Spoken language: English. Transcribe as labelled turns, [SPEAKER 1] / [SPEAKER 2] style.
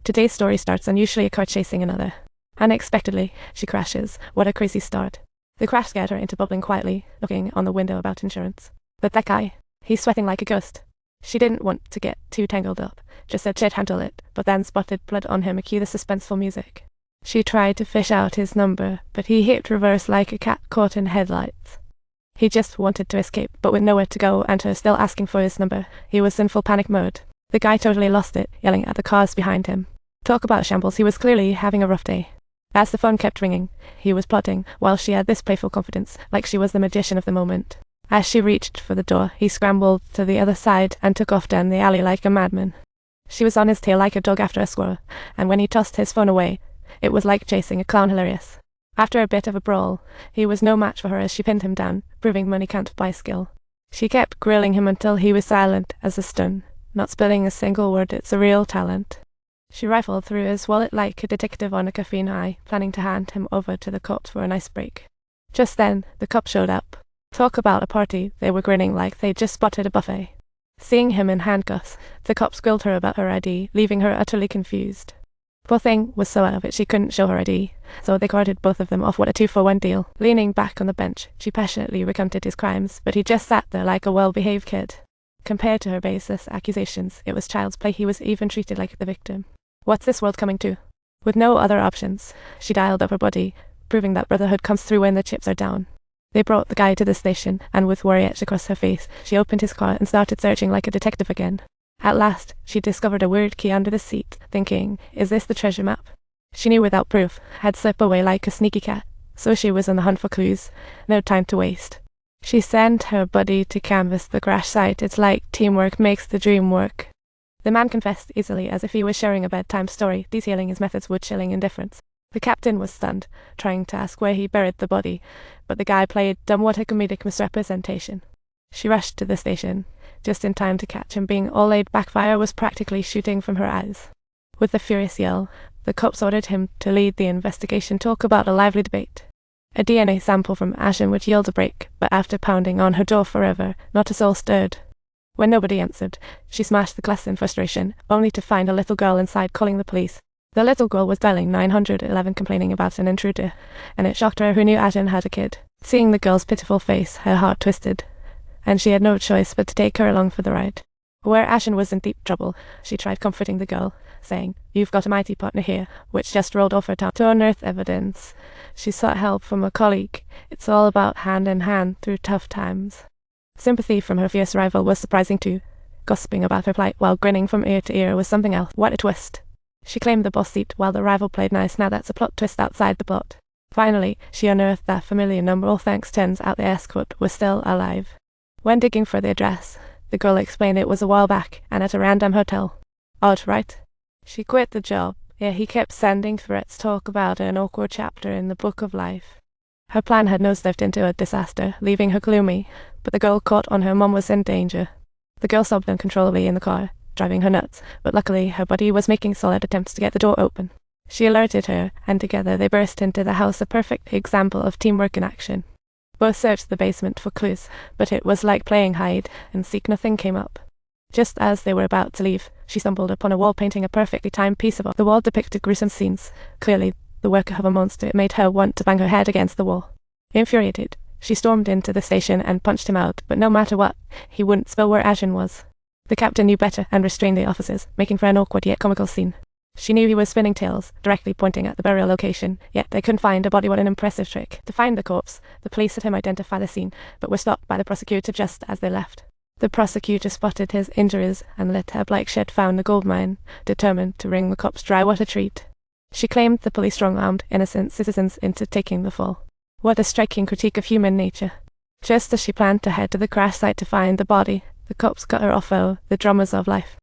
[SPEAKER 1] Today's story starts unusually, a car chasing another. Unexpectedly, she crashes. What a crazy start. The crash scared her into bubbling quietly, looking on the window about insurance. But that guy, he's sweating like a ghost. She didn't want to get too tangled up, just said she'd handle it, but then spotted blood on him. Cue the suspenseful music. She tried to fish out his number, but he hit reverse like a cat caught in headlights. He just wanted to escape, but with nowhere to go and her still asking for his number, he was in full panic mode. The guy totally lost it, yelling at the cars behind him. Talk about shambles, he was clearly having a rough day. As the phone kept ringing, he was plotting, while she had this playful confidence, like she was the magician of the moment. As she reached for the door, he scrambled to the other side and took off down the alley like a madman. She was on his tail like a dog after a squirrel, and when he tossed his phone away, it was like chasing a clown. Hilarious. After a bit of a brawl, he was no match for her as she pinned him down, proving money can't buy skill. She kept grilling him until he was silent as a stone, not spilling a single word. It's a real talent. She rifled through his wallet like a detective on a caffeine high, planning to hand him over to the cops for a nice break. Just then, the cops showed up. Talk about a party, they were grinning like they'd just spotted a buffet. Seeing him in handcuffs, the cops grilled her about her ID, leaving her utterly confused. Poor thing was so out of it she couldn't show her ID, so they carted both of them off. What a 2-for-1 deal. Leaning back on the bench, she passionately recounted his crimes, but he just sat there like a well-behaved kid. Compared to her baseless accusations, it was child's play. He was even treated like the victim. What's this world coming to? With no other options, she dialed up her buddy, proving that brotherhood comes through when the chips are down. They brought the guy to the station, and with worry etched across her face, she opened his car and started searching like a detective again. At last, she discovered a weird key under the seat, thinking, is this the treasure map? She knew without proof, had slipped away like a sneaky cat, so she was on the hunt for clues. No time to waste. She sent her buddy to canvass the crash site. It's like teamwork makes the dream work. The man confessed easily, as if he was sharing a bedtime story, detailing his methods with chilling indifference. The captain was stunned, trying to ask where he buried the body, but the guy played dumb. What a comedic misrepresentation. She rushed to the station, just in time to catch him being all laid back. Fire was practically shooting from her eyes. With a furious yell, the cops ordered him to lead the investigation. Talk about a lively debate. A DNA sample from Ashen would yield a break, but after pounding on her door forever, not a soul stirred. When nobody answered, she smashed the glass in frustration, only to find a little girl inside calling the police. The little girl was dialing 911 complaining about an intruder, and it shocked her who knew Ashen had a kid. Seeing the girl's pitiful face, her heart twisted, and she had no choice but to take her along for the ride. Where Ashen was in deep trouble, she tried comforting the girl, saying, "You've got a mighty partner here," which just rolled off her tongue. To unearth evidence, she sought help from a colleague. It's all about hand in hand through tough times. Sympathy from her fierce rival was surprising too. Gossiping about her plight while grinning from ear to ear was something else. What a twist. She claimed the boss seat while the rival played nice. Now that's a plot twist outside the plot. Finally, she unearthed that familiar number. All thanks turns out the escort was still alive. When digging for the address, the girl explained it was a while back and at a random hotel. Odd, right? She quit the job. Yeah, he kept sending threats. Talk about an awkward chapter in the book of life. Her plan had nosedived into a disaster, leaving her gloomy, but the girl caught on her mom was in danger. The girl sobbed uncontrollably in the car, driving her nuts, but luckily her buddy was making solid attempts to get the door open. She alerted her, and together they burst into the house, a perfect example of teamwork in action. Both searched the basement for clues, but it was like playing hide and seek. Nothing came up. Just as they were about to leave, she stumbled upon a wall painting, a perfectly timed piece of art. The wall depicted gruesome scenes, clearly the work of a monster. It made her want to bang her head against the wall. Infuriated, she stormed into the station and punched him out, but no matter what, he wouldn't spill where Ashen was. The captain knew better and restrained the officers, making for an awkward yet comical scene. She knew he was spinning tales, directly pointing at the burial location, yet they couldn't find a body. What an impressive trick. To find the corpse, the police had him identify the scene, but were stopped by the prosecutor just as they left. The prosecutor spotted his injuries and lit up like she'd found the gold mine, determined to wring the cops dry. What a treat. She claimed the police strong-armed innocent citizens into taking the fall. What a striking critique of human nature. Just as she planned to head to the crash site to find the body, the cops cut her off. Oh, the dramas of life.